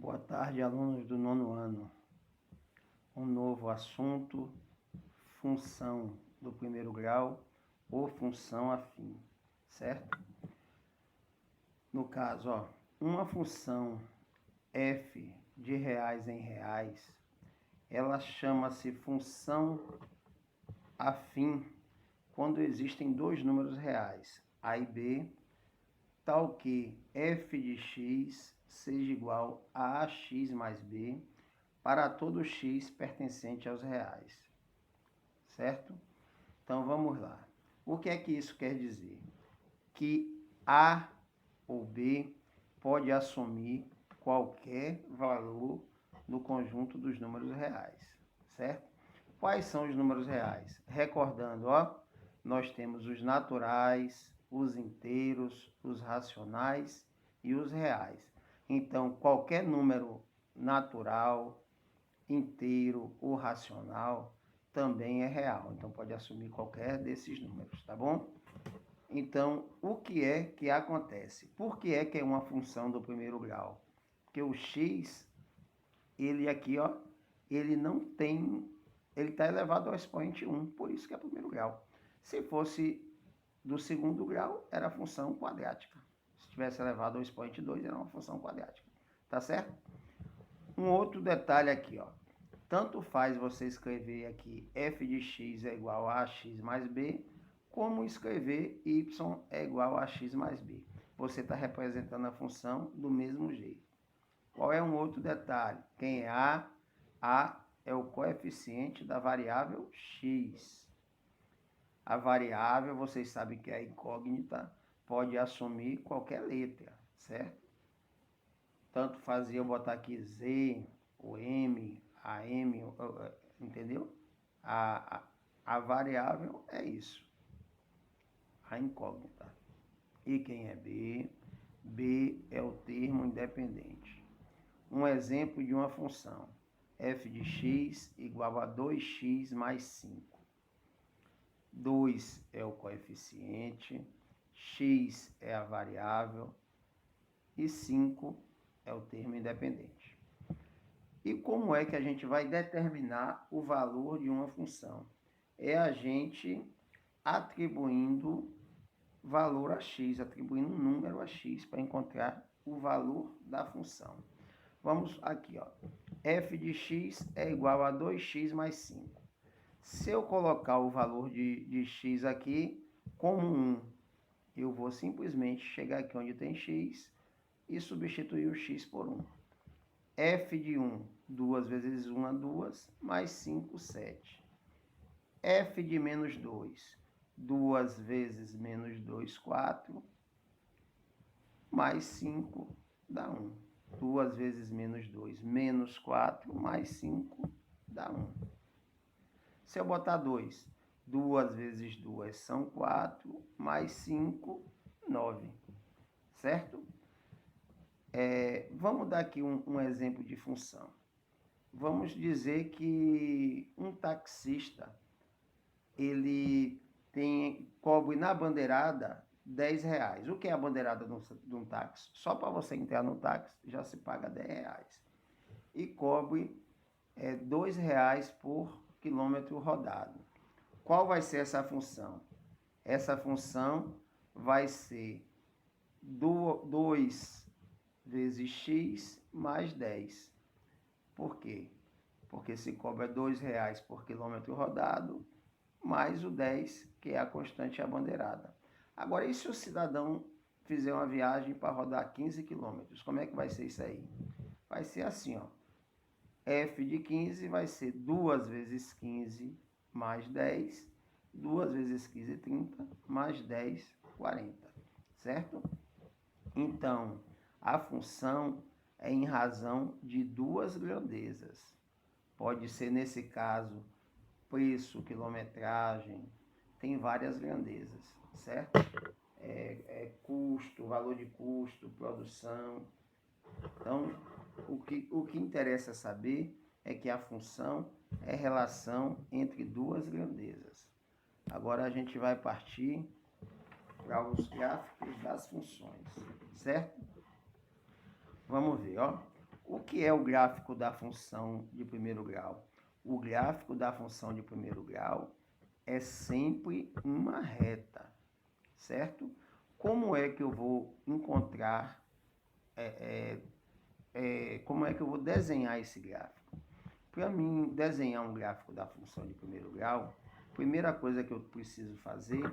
Boa tarde, alunos do 9º ano. Um novo assunto, função do 1º grau ou função afim, certo? No caso, uma função f de reais em reais, ela chama-se função afim quando existem dois números reais, a e b, tal que f de x seja igual a ax mais b para todo x pertencente aos reais, certo? Então, vamos lá. O que é que isso quer dizer? Que a ou b pode assumir qualquer valor no conjunto dos números reais, certo? Quais são os números reais? Recordando, nós temos os naturais, os inteiros, os racionais e os reais. Então, qualquer número natural, inteiro ou racional também é real. Então, pode assumir qualquer desses números, tá bom? Então, o que é que acontece? Por que é uma função do 1º grau? Porque o x, ele aqui, ele não tem, ele está elevado ao expoente 1, por isso que é 1º grau. Se fosse do 2º grau, era função quadrática. Se tivesse elevado ao expoente 2, era uma função quadrática. Tá certo? Um outro detalhe aqui, tanto faz você escrever aqui f de x é igual a ax mais b, como escrever y é igual a x mais b. Você está representando a função do mesmo jeito. Qual é um outro detalhe? Quem é a? A é o coeficiente da variável x. A variável, vocês sabem que é a incógnita, pode assumir qualquer letra, certo? Tanto fazia eu botar aqui z, o m, a m, entendeu? A variável é isso, a incógnita. E quem é b? B é o termo independente. Um exemplo de uma função, f de x igual a 2x mais 5. 2 é o coeficiente, x é a variável e 5 é o termo independente. E como é que a gente vai determinar o valor de uma função? É a gente atribuindo valor a x, atribuindo um número a x para encontrar o valor da função. Vamos aqui, f de x é igual a 2x mais 5. Se eu colocar o valor de x aqui como 1, eu vou simplesmente chegar aqui onde tem x e substituir o x por 1. f de 1, 2 vezes 1 é 2, mais 5, 7. f de menos 2, 2 vezes menos 2, 4, mais 5 dá 1. 2 vezes menos 2, menos 4, mais 5 dá 1. Se eu botar 2, 2 vezes 2 são 4, mais 5, 9, certo? Vamos dar aqui um exemplo de função. Vamos dizer que um taxista, ele cobre na bandeirada R$10. O que é a bandeirada de um táxi? Só para você entrar no táxi já se paga R$10. E cobre R$2 por quilômetro rodado. Qual vai ser essa função? Essa função vai ser 2 vezes x mais 10. Por quê? Porque se cobra R$2 por quilômetro rodado, mais o 10, que é a constante abandeirada. Agora, e se o cidadão fizer uma viagem para rodar 15 quilômetros? Como é que vai ser isso aí? Vai ser assim, f de 15 vai ser 2 vezes 15 mais 10, 2 vezes 15, 30, mais 10, 40, certo? Então, a função é em razão de duas grandezas. Pode ser, nesse caso, preço, quilometragem, tem várias grandezas, certo? Custo, valor de custo, produção. Então, o que interessa saber é que a função é relação entre duas grandezas. Agora a gente vai partir para os gráficos das funções, certo? Vamos ver, O que é o gráfico da função de primeiro grau? O gráfico da função de primeiro grau é sempre uma reta, certo? Como é que eu vou encontrar, como é que eu vou desenhar esse gráfico? Para mim desenhar um gráfico da função de primeiro grau, a primeira coisa que eu preciso fazer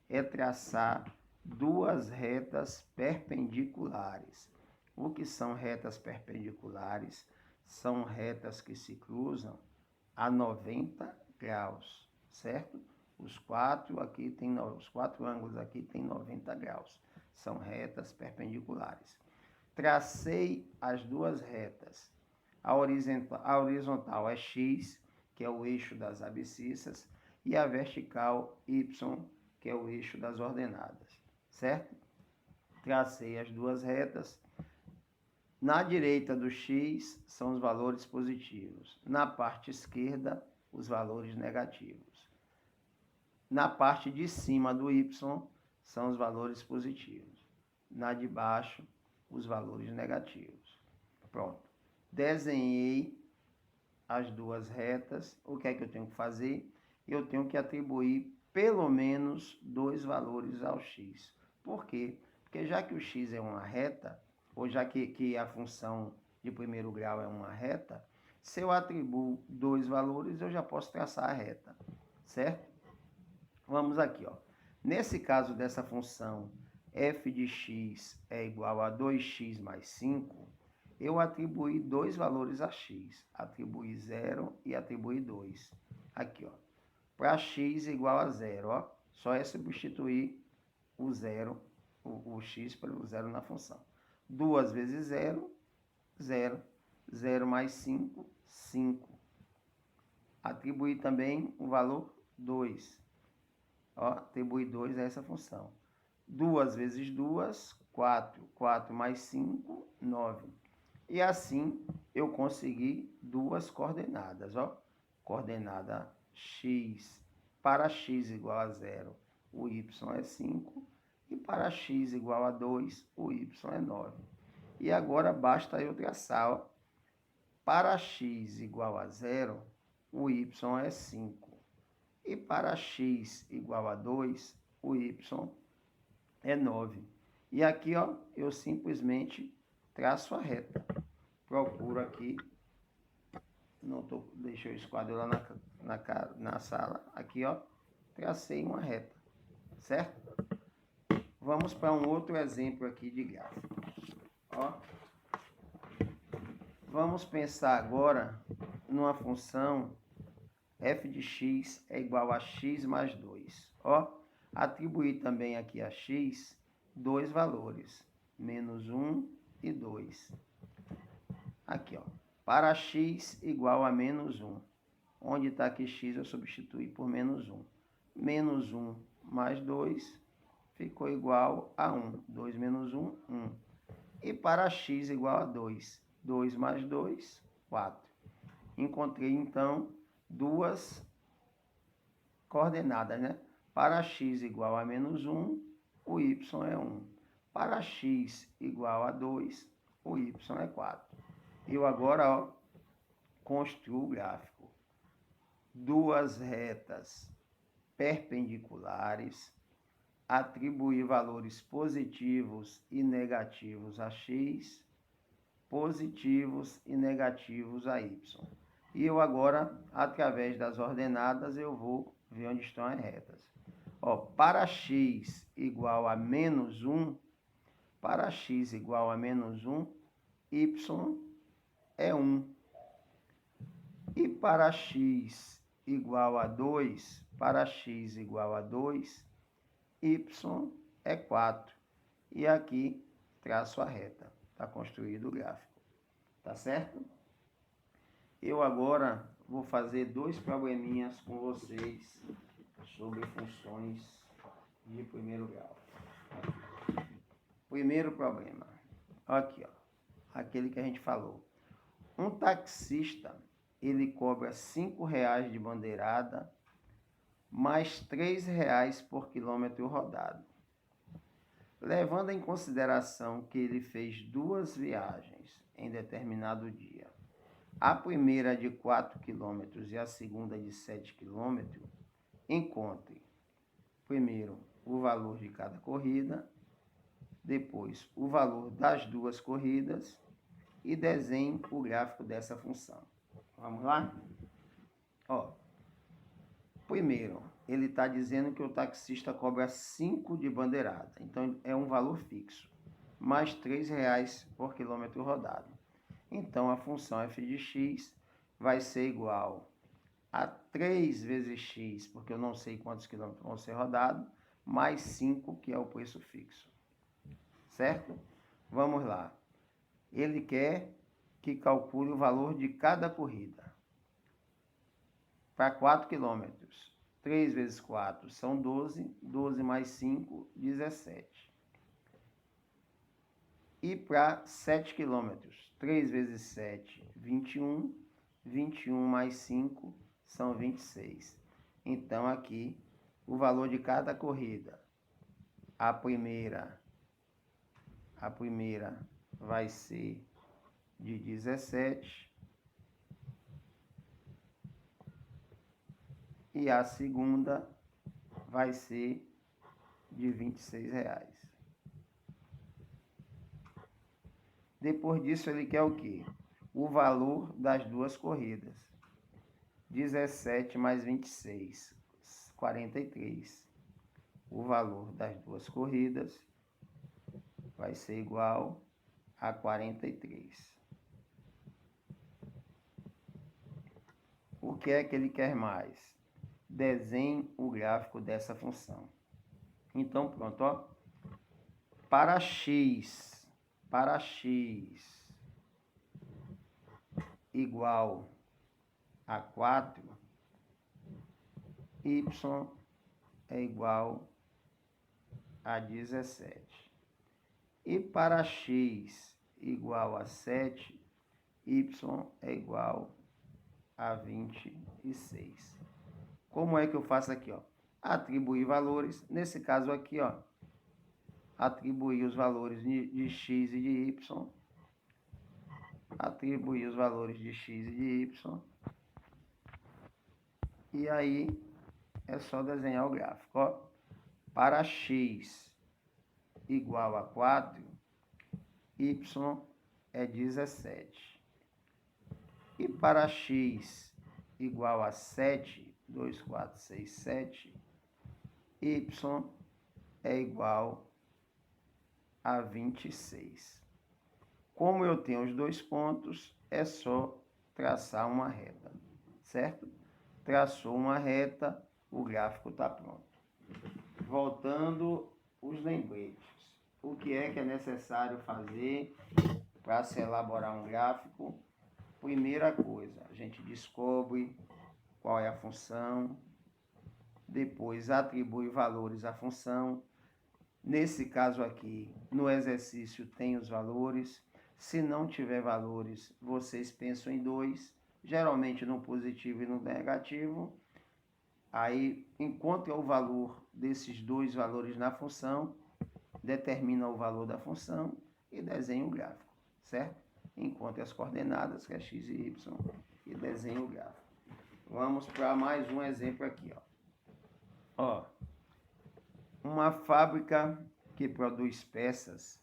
é traçar duas retas perpendiculares. O que são retas perpendiculares? São retas que se cruzam a 90 graus, certo? Os quatro ângulos aqui têm 90 graus. São retas perpendiculares. Tracei as duas retas. A horizontal é x, que é o eixo das abscissas, e a vertical y, que é o eixo das ordenadas, certo? Tracei as duas retas. Na direita do x são os valores positivos. Na parte esquerda, os valores negativos. Na parte de cima do y são os valores positivos. Na de baixo, os valores negativos. Pronto. Desenhei as duas retas. O que é que eu tenho que fazer? Eu tenho que atribuir pelo menos dois valores ao x. Por quê? Porque já que o x é uma reta, ou já que a função de primeiro grau é uma reta, se eu atribuo dois valores, eu já posso traçar a reta, certo? Vamos aqui, ó. Nesse caso dessa função f de x é igual a 2x mais 5, eu atribuí dois valores a x. Atribuí 0 e atribuí 2. Aqui, ó. Para x igual a 0, ó. Só é substituir o 0, o x pelo 0 na função. 2 vezes 0, 0. 0 mais 5, 5. Atribuir também o valor 2. Ó, atribuir 2 a essa função. 2 vezes 2, 4. 4 mais 5, 9. E assim eu consegui duas coordenadas. Ó. Coordenada x. Para x igual a 0, o y é 5. E para x igual a 2, o y é 9. E agora basta eu traçar. Ó. Para x igual a 0, o y é 5. E para x igual a 2, o y é 9. E aqui, ó, eu simplesmente traço a reta. Procuro aqui. Deixa eu esquadrar lá na sala. Aqui, ó, tracei uma reta. Certo? Vamos para um outro exemplo aqui de gráfico. Ó. Vamos pensar agora numa função f de x é igual a x mais 2. Ó, atribuir também aqui a x dois valores, menos 1 e 2. Aqui, ó, para x igual a menos 1. Onde está aqui x, eu substituí por menos 1. Menos 1 mais 2 ficou igual a 1. 2 menos 1, 1. E para x igual a 2. 2 mais 2, 4. Encontrei, então, duas coordenadas, né? Para x igual a menos 1, o y é 1. Para x igual a 2, o y é 4. Eu agora, ó, construo o gráfico. Duas retas perpendiculares, atribuir valores positivos e negativos a x, positivos e negativos a y. E eu agora, através das ordenadas, eu vou ver onde estão as retas. Ó, para x igual a menos 1, para x igual a menos 1, y é 1. E para x igual a 2, para x igual a 2, y é 4. E aqui traço a reta. Está construído o gráfico. Tá certo? Eu agora vou fazer dois probleminhas com vocês sobre funções de primeiro grau. Aqui. Primeiro problema. Aqui, ó. Aquele que a gente falou. Um taxista, ele cobra R$5 de bandeirada, mais R$3 por quilômetro rodado. Levando em consideração que ele fez 2 viagens em determinado dia, a primeira de 4 km e a segunda de 7 km, encontre primeiro o valor de cada corrida, depois o valor das 2 corridas e desenhe o gráfico dessa função. Vamos lá? Ó, primeiro, ele está dizendo que o taxista cobra 5 de bandeirada, então é um valor fixo, mais R$3 por quilômetro rodado. Então a função f de x vai ser igual a 3 vezes x, porque eu não sei quantos quilômetros vão ser rodados, mais 5, que é o preço fixo. Certo? Vamos lá. Ele quer que calcule o valor de cada corrida. Para 4 quilômetros, 3 vezes 4 são 12, 12 mais 5, 17. E para 7 quilômetros, 3 vezes 7, 21, 21 mais 5 são 26. Então, aqui, o valor de cada corrida. A primeira vai ser de 17 e a segunda vai ser de R$26. Depois disso, ele quer o quê? O valor das 2 corridas. 17 mais 26, 43. O valor das 2 corridas vai ser igual a 43. O que é que ele quer mais? Desenhe o gráfico dessa função. Então, pronto, ó. Para x igual a 4, y é igual a 17. E para x igual a 7, y é igual a 26. Como é que eu faço aqui, ó? Atribuir valores. Nesse caso aqui, ó, atribuir os valores de x e de y. Atribuir os valores de x e de y. E aí é só desenhar o gráfico, ó. Para x igual a 4, y é 17. E para x igual a 7, 2, 4, 6, 7, y é igual a 26. Como eu tenho os 2 pontos, é só traçar uma reta, certo? Traçou uma reta, o gráfico está pronto. Voltando os lembretes. O que é necessário fazer para se elaborar um gráfico? Primeira coisa, a gente descobre qual é a função, depois atribui valores à função. Nesse caso aqui, no exercício tem os valores. Se não tiver valores, vocês pensam em 2, geralmente no positivo e no negativo. Aí, encontre o valor desses 2 valores na função, determina o valor da função e desenha o gráfico, certo? Encontre as coordenadas, que é x e y, e desenhe o gráfico. Vamos para mais um exemplo aqui, ó. Uma fábrica que produz peças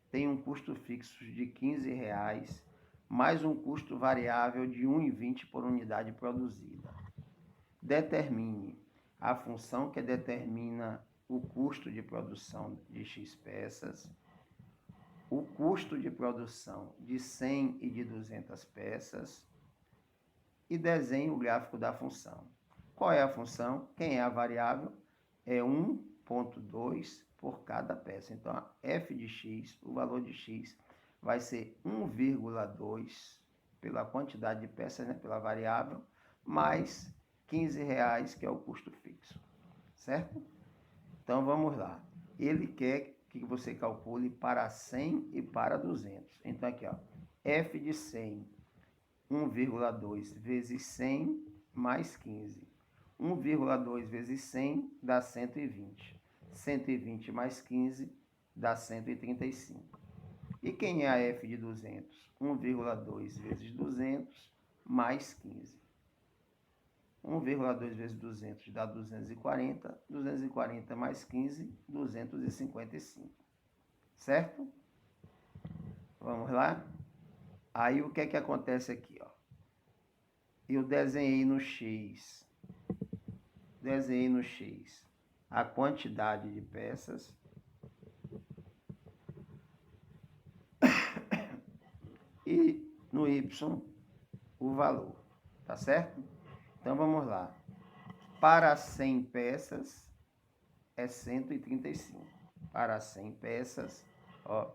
tem um custo fixo de R$15, mais um custo variável de R$1,20 por unidade produzida. Determine a função que determina o custo de produção de X peças, o custo de produção de 100 e de 200 peças e desenhe o gráfico da função. Qual é a função? Quem é a variável? É 1,2 por cada peça. Então, f de x, o valor de x, vai ser 1,2 pela quantidade de peças, né, pela variável, mais R$15, que é o custo fixo, certo? Então, vamos lá. Ele quer que você calcule para 100 e para 200. Então, aqui, ó, f de 100, 1,2 vezes 100 mais 15. 1,2 vezes 100 dá 120. 120 mais 15 dá 135. E quem é a f de 200? 1,2 vezes 200 mais 15. 1,2 vezes 200 dá 240. 240 mais 15, 255. Certo? Vamos lá? Aí o que é que acontece aqui, ó? Eu desenhei no X a quantidade de peças e no Y o valor, tá certo? Então vamos lá. Para 100 peças é 135. Para 100 peças, ó,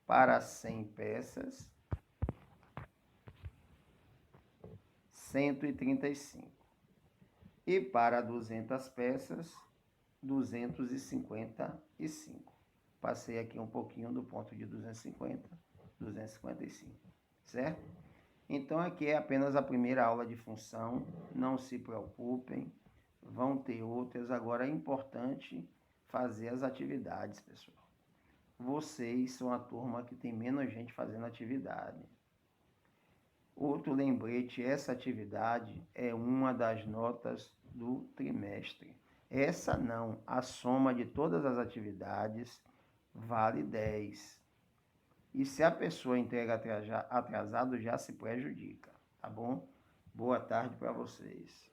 para 100 peças 135. E para 200 peças 255. Passei aqui um pouquinho do ponto de 250, 255, certo? Então, aqui é apenas a primeira aula de função, não se preocupem, vão ter outras. Agora é importante fazer as atividades, pessoal. Vocês são a turma que tem menos gente fazendo atividade. Outro lembrete, essa atividade é uma das notas do trimestre. Essa não, a soma de todas as atividades vale 10. E se a pessoa entrega atrasado, já se prejudica, tá bom? Boa tarde para vocês.